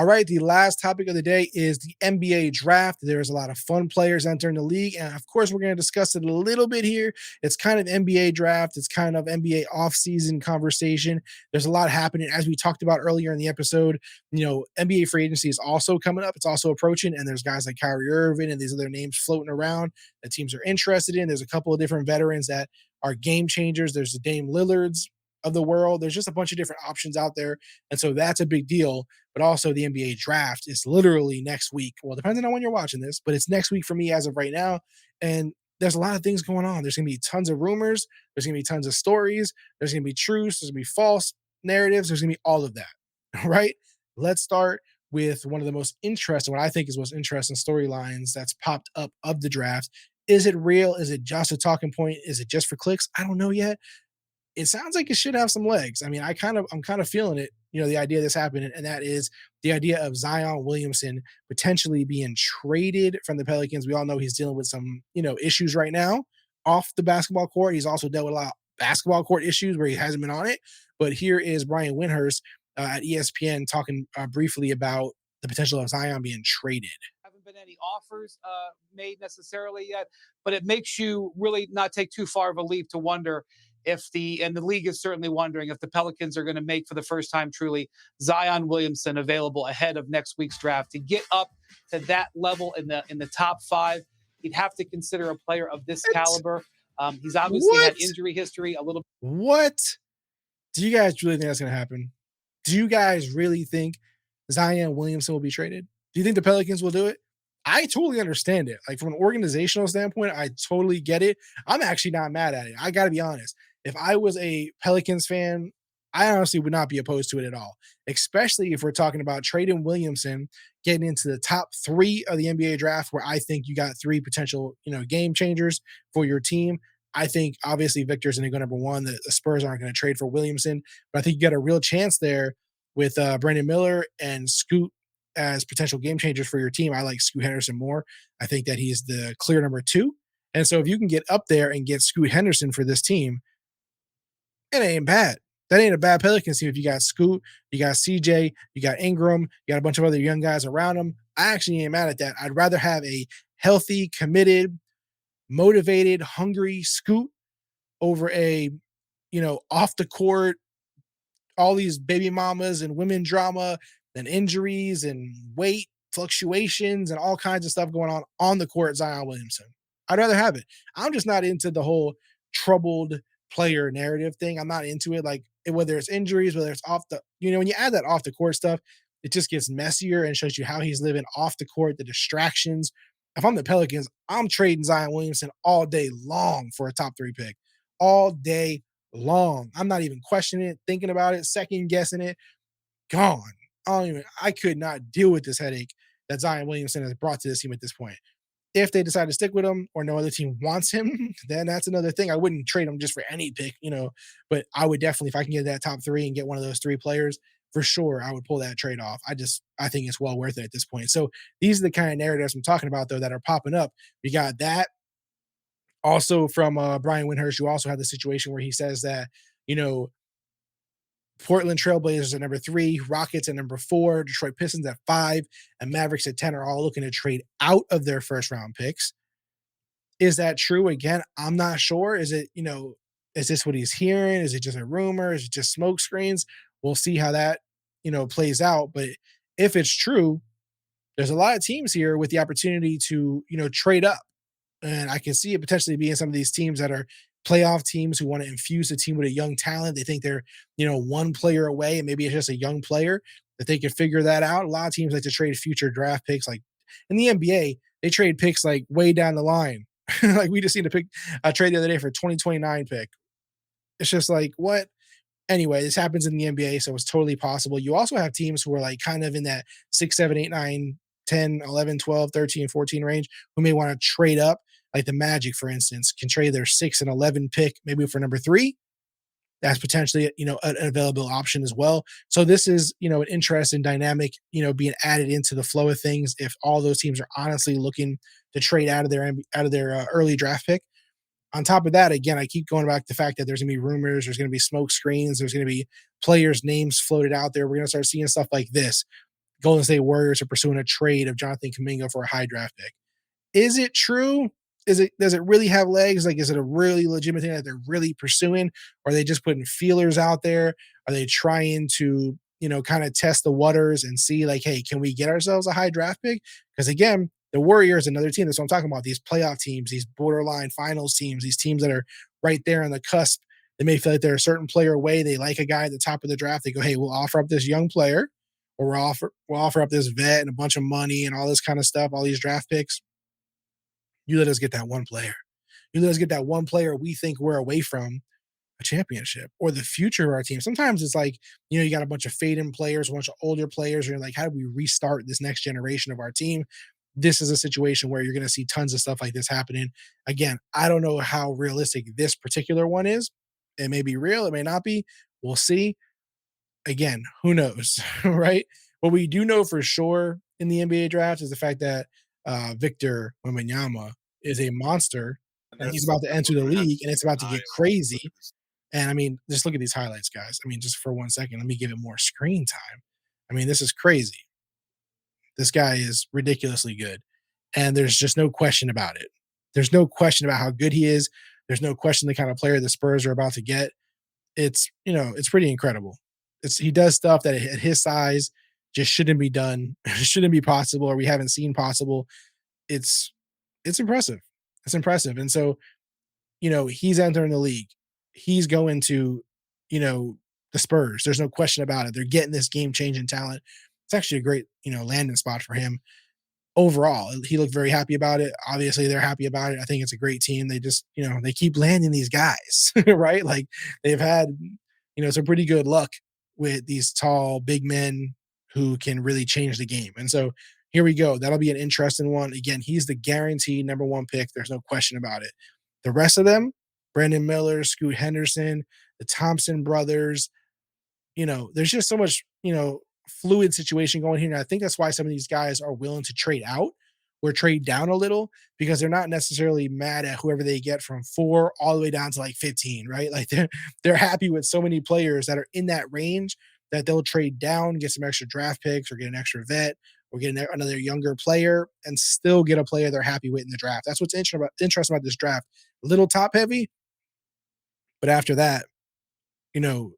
All right, the last topic of the day is the NBA draft. There's a lot of fun players entering the league, and of course, we're going to discuss it a little bit here. It's kind of NBA draft, it's kind of NBA offseason conversation. There's a lot happening, as we talked about earlier in the episode. NBA free agency is also coming up, it's also approaching, and there's guys like Kyrie Irving and these other names floating around that teams are interested in. There's a couple of different veterans that are game changers. There's the Dame Lillards of the world. There's just a bunch of different options out there. And so that's a big deal. But also the NBA draft is literally next week. Well, depending on when you're watching this, but it's next week for me as of right now. And there's a lot of things going on. There's going to be tons of rumors. There's going to be tons of stories. There's going to be truths. There's going to be false narratives. There's going to be all of that. All right. Let's start with one of the most interesting, what I think is most interesting storylines that's popped up of the draft. Is it real? Is it just a talking point? Is it just for clicks? I don't know yet. It sounds like it should have some legs. I mean, I'm kind of feeling it, the idea of this happening, and that is the idea of Zion Williamson potentially being traded from the Pelicans. We all know he's dealing with some, issues right now off the basketball court. He's also dealt with a lot of basketball court issues where he hasn't been on it. But here is Brian Windhorst at ESPN talking briefly about the potential of Zion being traded. Haven't been any offers made necessarily yet, but it makes you really not take too far of a leap to wonder if the league is certainly wondering if the Pelicans are going to make for the first time truly Zion Williamson available ahead of next week's draft. To get up to that level in the top five, you'd have to consider a player of this caliber. He's obviously had injury history a little. What? Do you guys really think that's going to happen? Do you guys really think Zion Williamson will be traded? Do you think the Pelicans will do it? I totally understand it. Like, from an organizational standpoint, I totally get it. I'm actually not mad at it. I got to be honest. If I was a Pelicans fan, I honestly would not be opposed to it at all, especially if we're talking about trading Williamson, getting into the top 3 of the NBA draft, where I think you got 3 potential, game changers for your team. I think obviously Victor's going to go number 1. The Spurs aren't going to trade for Williamson, but I think you got a real chance there with Brandon Miller and Scoot as potential game changers for your team. I like Scoot Henderson more. I think that he's the clear number 2. And so if you can get up there and get Scoot Henderson for this team, it ain't bad. That ain't a bad Pelicans team. If you got Scoot, you got CJ, you got Ingram, you got a bunch of other young guys around them, I actually ain't mad at that. I'd rather have a healthy, committed, motivated, hungry Scoot over a, off the court, all these baby mamas and women drama and injuries and weight fluctuations and all kinds of stuff going on the court, Zion Williamson. I'd rather have it. I'm just not into the whole troubled player narrative thing. I'm not into it. Like, whether it's injuries, whether it's off the, when you add that off the court stuff, it just gets messier and shows you how he's living off the court, the distractions. If I'm the Pelicans, I'm trading Zion Williamson all day long for a top 3 pick. All day long. I'm not even questioning it, thinking about it, second guessing it. Gone. I could not deal with this headache that Zion Williamson has brought to this team at this point. If they decide to stick with him or no other team wants him, then that's another thing. I wouldn't trade him just for any pick, but I would definitely, if I can get that top 3 and get one of those 3 players, for sure, I would pull that trade off. I think it's well worth it at this point. So these are the kind of narratives I'm talking about, though, that are popping up. We got that also from Brian Windhorst, who also had the situation where he says that, Portland Trailblazers at number 3, Rockets at number 4, Detroit Pistons at 5, and Mavericks at 10 are all looking to trade out of their first round picks. Is that true? Again, I'm not sure. Is it, is this what he's hearing? Is it just a rumor? Is it just smoke screens? We'll see how that, plays out. But if it's true, there's a lot of teams here with the opportunity to, trade up. And I can see it potentially being some of these teams that are playoff teams who want to infuse the team with a young talent. They think they're, one player away, and maybe it's just a young player that they can figure that out. A lot of teams like to trade future draft picks. Like in the NBA, they trade picks like way down the line. Like, we just seen a trade the other day for 2029 pick. It's just like, what? Anyway, this happens in the NBA, so it's totally possible. You also have teams who are like kind of in that 6, 7, 8, 9, 10, 11, 12, 13, 14 range who may want to trade up. Like the Magic, for instance, can trade their 6 and 11 pick maybe for number 3. That's potentially, an available option as well. So this is, an interesting dynamic, being added into the flow of things. If all those teams are honestly looking to trade out of their early draft pick. On top of that, again, I keep going back to the fact that there's going to be rumors, there's going to be smoke screens, there's going to be players' names floated out there. We're going to start seeing stuff like this. Golden State Warriors are pursuing a trade of Jonathan Kuminga for a high draft pick. Is it true? Does it really have legs? Like, is it a really legitimate thing that they're really pursuing? Or are they just putting feelers out there? Are they trying to, kind of test the waters and see, like, hey, can we get ourselves a high draft pick? Because again, the Warriors, another team. That's what I'm talking about. These playoff teams, these borderline finals teams, these teams that are right there on the cusp. They may feel like they're a certain player away. They like a guy at the top of the draft. They go, hey, we'll offer up this young player, or we'll offer up this vet and a bunch of money and all this kind of stuff, all these draft picks. You let us get that one player. You let us get that one player we think we're away from a championship or the future of our team. Sometimes it's like, you got a bunch of fading players, a bunch of older players, and you're like, how do we restart this next generation of our team? This is a situation where you're going to see tons of stuff like this happening. Again, I don't know how realistic this particular one is. It may be real, it may not be. We'll see. Again, who knows, right? What we do know for sure in the NBA draft is the fact that Victor Wembanyama is a monster, And and he's that's about to something enter we're the gonna have league, to and keep it's about an to eye get on crazy. because And I mean, just look at these highlights, guys. I mean, just for 1 second, let me give it more screen time. I mean, this is crazy. This guy is ridiculously good, and there's just no question about it. There's no question about how good he is. There's no question the kind of player the Spurs are about to get. It's pretty incredible. He does stuff that at his size just shouldn't be done, shouldn't be possible, or we haven't seen possible. It's it's impressive. It's impressive. And so, he's entering the league. He's going to, you know, the Spurs. There's no question about it. They're getting this game changing talent. It's actually a great, landing spot for him overall. He looked very happy about it. Obviously, they're happy about it. I think it's a great team. They just, they keep landing these guys, right? Like they've had, some pretty good luck with these tall, big men who can really change the game. And so here we go. That'll be an interesting one. Again, he's the guaranteed number one pick. There's no question about it. The rest of them, Brandon Miller, Scoot Henderson, the Thompson brothers, there's just so much, fluid situation going here. And I think that's why some of these guys are willing to trade out or trade down a little because they're not necessarily mad at whoever they get from 4 all the way down to like 15, right? Like they're happy with so many players that are in that range that they'll trade down, get some extra draft picks or get an extra vet or get another younger player and still get a player they're happy with in the draft. That's what's interesting about this draft. A little top heavy, but after that, you know,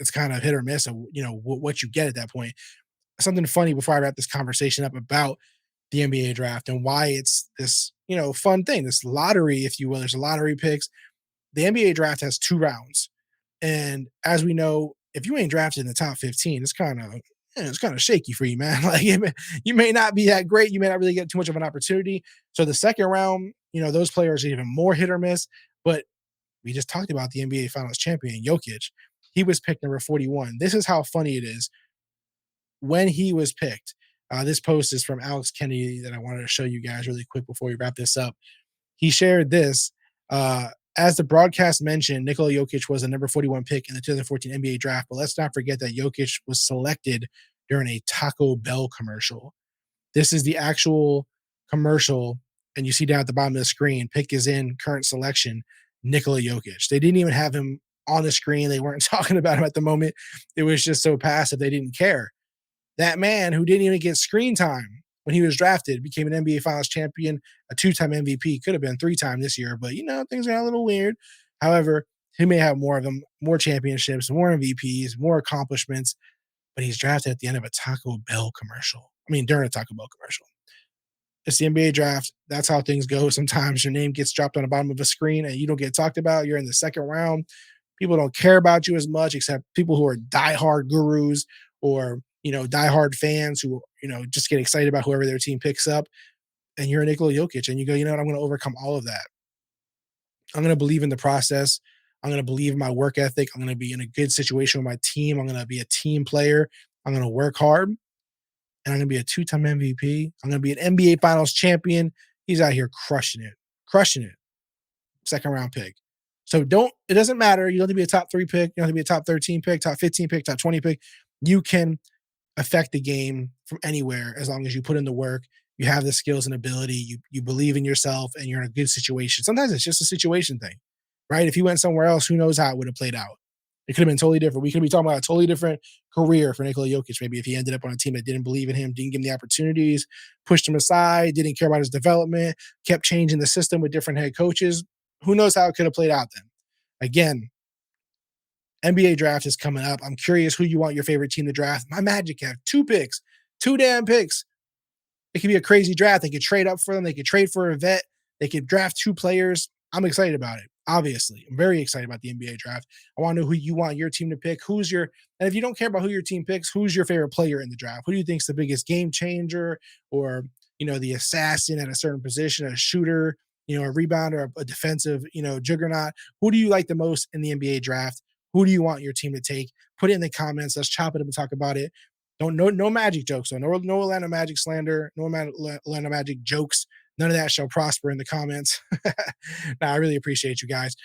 it's kind of hit or miss of, what you get at that point. Something funny before I wrap this conversation up about the NBA draft and why it's this, fun thing, this lottery, if you will. There's a lottery picks. The NBA draft has 2 rounds. And as we know, if you ain't drafted in the top 15, it's kind of shaky for you, man. Like you may not be that great. You may not really get too much of an opportunity. So the second round, those players are even more hit or miss. But we just talked about the NBA Finals champion, Jokic. He was picked number 41. This is how funny it is. When he was picked, this post is from Alex Kennedy that I wanted to show you guys really quick before we wrap this up. He shared this. As the broadcast mentioned, Nikola Jokic was the number 41 pick in the 2014 NBA draft, but let's not forget that Jokic was selected during a Taco Bell commercial. This is the actual commercial, and you see down at the bottom of the screen, pick is in, current selection, Nikola Jokic. They didn't even have him on the screen. They weren't talking about him at the moment. It was just so passive, they didn't care. That man who didn't even get screen time when he was drafted became an NBA Finals champion, a 2-time MVP, could have been 3-time this year, but things got a little weird. However, he may have more of them, more championships, more MVPs, more accomplishments, but he's drafted at the end of a Taco Bell commercial. I mean, during a Taco Bell commercial. It's the NBA draft. That's how things go. Sometimes your name gets dropped on the bottom of a screen and you don't get talked about. You're in the second round. People don't care about you as much, except people who are diehard gurus or diehard fans who just get excited about whoever their team picks up. And you're a Nikola Jokic, and you go, I'm going to overcome all of that. I'm going to believe in the process. I'm going to believe in my work ethic. I'm going to be in a good situation with my team. I'm going to be a team player. I'm going to work hard, and I'm going to be a 2-time MVP. I'm going to be an NBA Finals champion. He's out here crushing it. Second round pick. So it doesn't matter. You don't have to be a top 3 pick. You don't have to be a top 13 pick, top 15 pick, top 20 pick. You can affect the game from anywhere as long as you put in the work. You have the skills and ability. You believe in yourself, and you're in a good situation. Sometimes it's just a situation thing, right? If you went somewhere else, who knows how it would have played out. It could have been totally different. We could be talking about a totally different career for Nikola Jokic, maybe if he ended up on a team that didn't believe in him, didn't give him the opportunities, pushed him aside, didn't care about his development, kept changing the system with different head coaches. Who knows how it could have played out then? Again, NBA draft is coming up. I'm curious who you want your favorite team to draft. My Magic have 2 picks, 2 damn picks. It could be a crazy draft. They could trade up for them. They could trade for a vet. They could draft 2 players. I'm excited about it. Obviously, I'm very excited about the NBA draft. I want to know who you want your team to pick. And if you don't care about who your team picks, who's your favorite player in the draft? Who do you think is the biggest game changer, or the assassin at a certain position, a shooter, a rebounder, a defensive, juggernaut? Who do you like the most in the NBA draft? Who do you want your team to take? Put it in the comments. Let's chop it up and talk about it. Don't no Magic jokes. So no Atlanta Magic slander. No Atlanta Magic jokes. None of that shall prosper in the comments. Nah, I really appreciate you guys.